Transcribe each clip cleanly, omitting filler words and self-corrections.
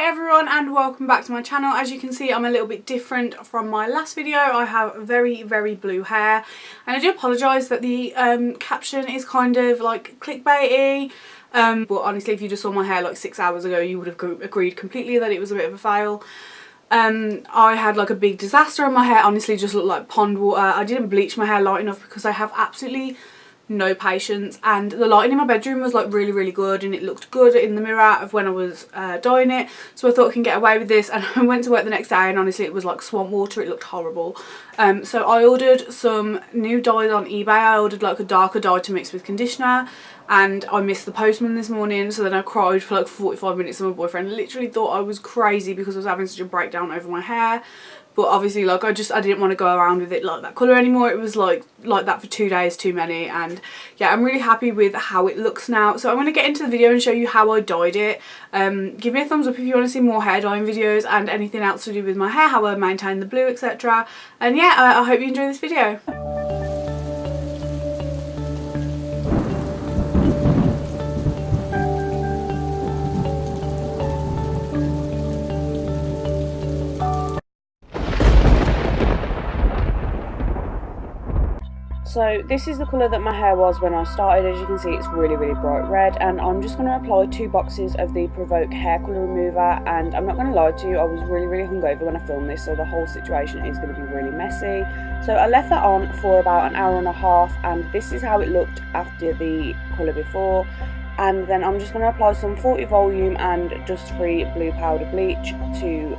everyone and welcome back to my channel. As you can see, I'm a little bit different from my last video. I have very blue hair and I do apologise that the caption is kind of like clickbaity, but honestly if you just saw my hair like 6 hours ago you would have agreed completely that it was a bit of a fail. I had like a big disaster and my hair honestly just looked like pond water. I didn't bleach my hair light enough because I have absolutely no patience, and the lighting in my bedroom was like really good and it looked good in the mirror of when I was dyeing it, so I thought I can get away with this. And I went to work the next day and honestly it was like swamp water, it looked horrible. So I ordered some new dyes on eBay. I ordered like a darker dye to mix with conditioner and I missed the postman this morning, so then I cried for like 45 minutes and my boyfriend literally thought I was crazy because I was having such a breakdown over my hair. But obviously like I didn't want to go around with it like that colour anymore. It was like that for 2 days too many, and yeah, I'm really happy with how it looks now. So I'm going to get into the video and show you how I dyed it. Give me a thumbs up if you want to see more hair dyeing videos and anything else to do with my hair, how I maintain the blue, etc. And yeah, I hope you enjoy this video. So this is the colour that my hair was when I started. As you can see, it's really bright red, and I'm just going to apply 2 boxes of the VOKE hair colour remover. And I'm not going to lie to you, I was really hungover when I filmed this, so the whole situation is going to be really messy. So I left that on for about an hour and a half, and this is how it looked after the colour before. And then I'm just going to apply some 40 volume and dust-free blue powder bleach to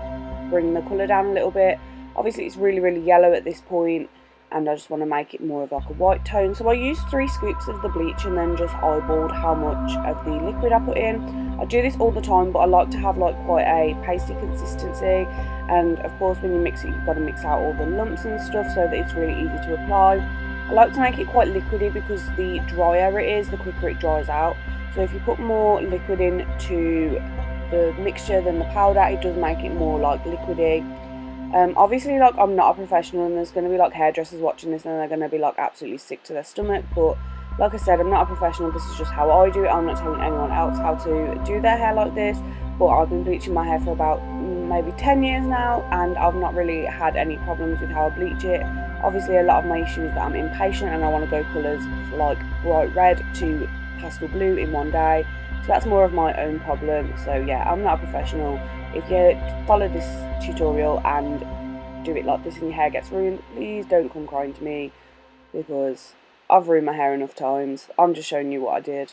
bring the colour down a little bit. Obviously it's really yellow at this point, and I just want to make it more of like a white tone. So I used 3 scoops of the bleach and then just eyeballed how much of the liquid I put in. I do this all the time, but I like to have like quite a pasty consistency, and of course when you mix it you've got to mix out all the lumps and stuff so that it's really easy to apply. I like to make it quite liquidy because the drier it is, the quicker it dries out. So if you put more liquid into the mixture than the powder, it does make it more like liquidy. Obviously like I'm not a professional and there's going to be like hairdressers watching this and they're going to be like absolutely sick to their stomach, but like I said, I'm not a professional. This is just how I do it. I'm not telling anyone else how to do their hair like this, but I've been bleaching my hair for about maybe 10 years now and I've not really had any problems with how I bleach it. Obviously a lot of my issue is that I'm impatient and I want to go colours like bright red to pastel blue in one day, so that's more of my own problem. So yeah, I'm not a professional. If you follow this tutorial and do it like this and your hair gets ruined, please don't come crying to me because I've ruined my hair enough times. I'm just showing you what I did.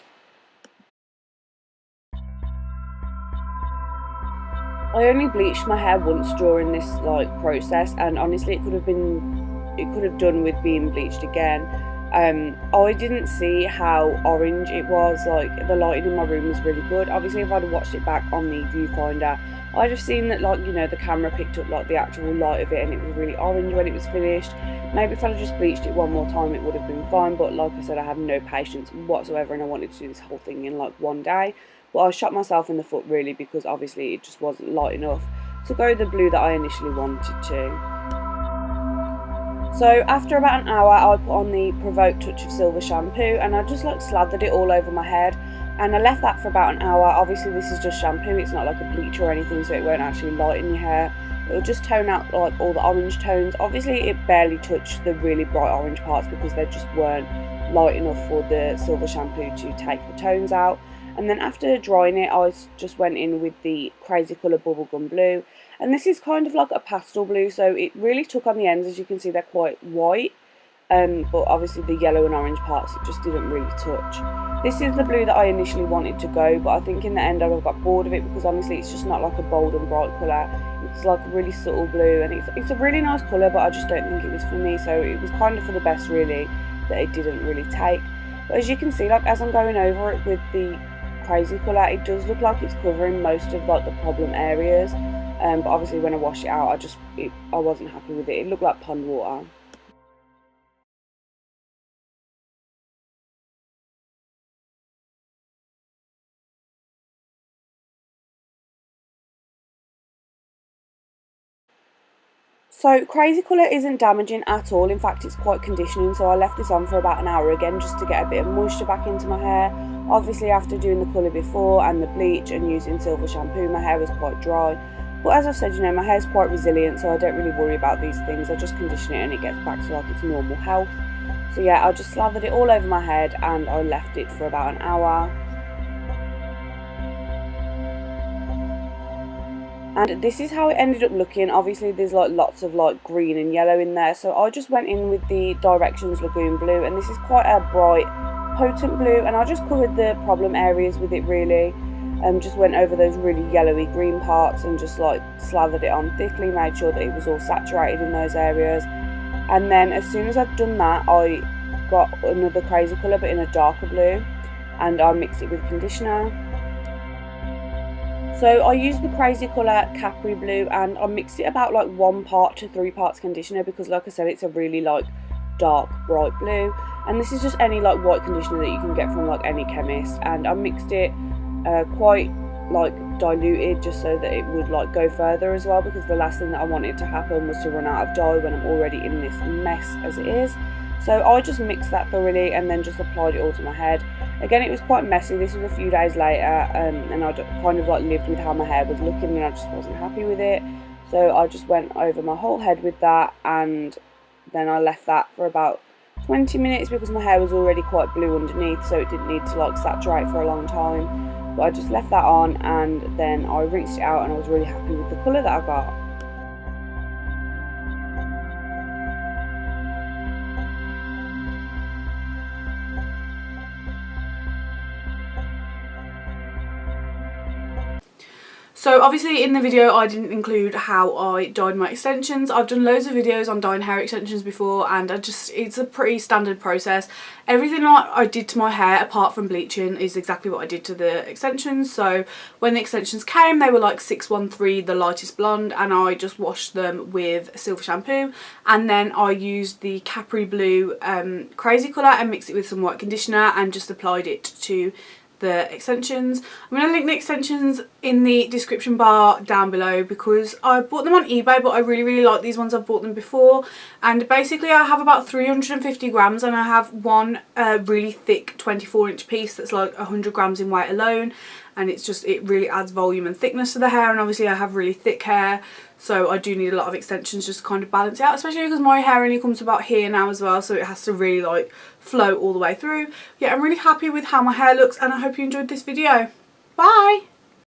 I only bleached my hair once during this like process, and honestly it could have done with being bleached again. I didn't see how orange it was. Like the lighting in my room was really good. Obviously if I'd watched it back on the viewfinder, I'd have seen that like, you know, the camera picked up like the actual light of it and it was really orange when it was finished. Maybe if I'd just bleached it one more time it would have been fine, but like I said, I have no patience whatsoever and I wanted to do this whole thing in like one day. But I shot myself in the foot really because obviously it just wasn't light enough to go the blue that I initially wanted to. So after about an hour I put on the VOKE Touch of Silver shampoo and I just like slathered it all over my head, and I left that for about an hour. Obviously this is just shampoo, it's not like a bleach or anything, so it won't actually lighten your hair. It'll just tone out like all the orange tones. Obviously it barely touched the really bright orange parts because they just weren't light enough for the silver shampoo to take the tones out. And then after drying it I just went in with the crazy colour bubblegum blue, and this is kind of like a pastel blue, so it really took on the ends. As you can see they're quite white, but obviously the yellow and orange parts it just didn't really touch. This is the blue that I initially wanted to go, but I think in the end I got bored of it because honestly it's just not like a bold and bright colour. It's like a really subtle blue and it's a really nice colour, but I just don't think it was for me, so it was kind of for the best really that it didn't really take. But as you can see, like as I'm going over it with the crazy colour, it does look like it's covering most of like the problem areas, but obviously when I wash it out I wasn't happy with it. It looked like pond water. So Crazy Colour isn't damaging at all, in fact it's quite conditioning, so I left this on for about an hour again just to get a bit of moisture back into my hair. Obviously after doing the colour before and the bleach and using silver shampoo, my hair was quite dry. But as I've said, you know, my hair's quite resilient, so I don't really worry about these things. I just condition it and it gets back to like its normal health. So yeah, I just slathered it all over my head and I left it for about an hour. And this is how it ended up looking. Obviously there's like lots of like green and yellow in there, so I just went in with the Directions Lagoon Blue, and this is quite a bright potent blue, and I just covered the problem areas with it really. Just went over those really yellowy green parts and just like slathered it on thickly, made sure that it was all saturated in those areas. And then as soon as I'd done that, I got another Crazy Colour but in a darker blue, and I mixed it with conditioner. So I used the Crazy Colour Capri Blue and I mixed it about like 1 part to 3 parts conditioner, because like I said, it's a really like dark bright blue, and this is just any like white conditioner that you can get from like any chemist, and I mixed it quite like diluted just so that it would like go further as well, because the last thing that I wanted to happen was to run out of dye when I'm already in this mess as it is. So I just mixed that thoroughly and then just applied it all to my head. Again, it was quite messy. This was a few days later, and I kind of like lived with how my hair was looking, and I just wasn't happy with it. So I just went over my whole head with that, and then I left that for about 20 minutes because my hair was already quite blue underneath, so it didn't need to like saturate for a long time. But I just left that on, and then I rinsed it out, and I was really happy with the colour that I got. So obviously in the video I didn't include how I dyed my extensions. I've done loads of videos on dyeing hair extensions before, and it's a pretty standard process. Everything I did to my hair apart from bleaching is exactly what I did to the extensions. So when the extensions came, they were like 613, the lightest blonde, and I just washed them with silver shampoo, and then I used the Capri Blue Crazy Colour and mixed it with some white conditioner and just applied it to the extensions. I'm going to link the extensions in the description bar down below because I bought them on eBay, but I really like these ones. I've bought them before, and basically I have about 350 grams and I have one really thick 24-inch piece that's like 100 grams in weight alone, and it really adds volume and thickness to the hair. And obviously I have really thick hair, so I do need a lot of extensions just to kind of balance it out, especially because my hair only comes about here now as well, so it has to really like flow all the way through. Yeah, I'm really happy with how my hair looks, and I hope you enjoyed this video. Bye!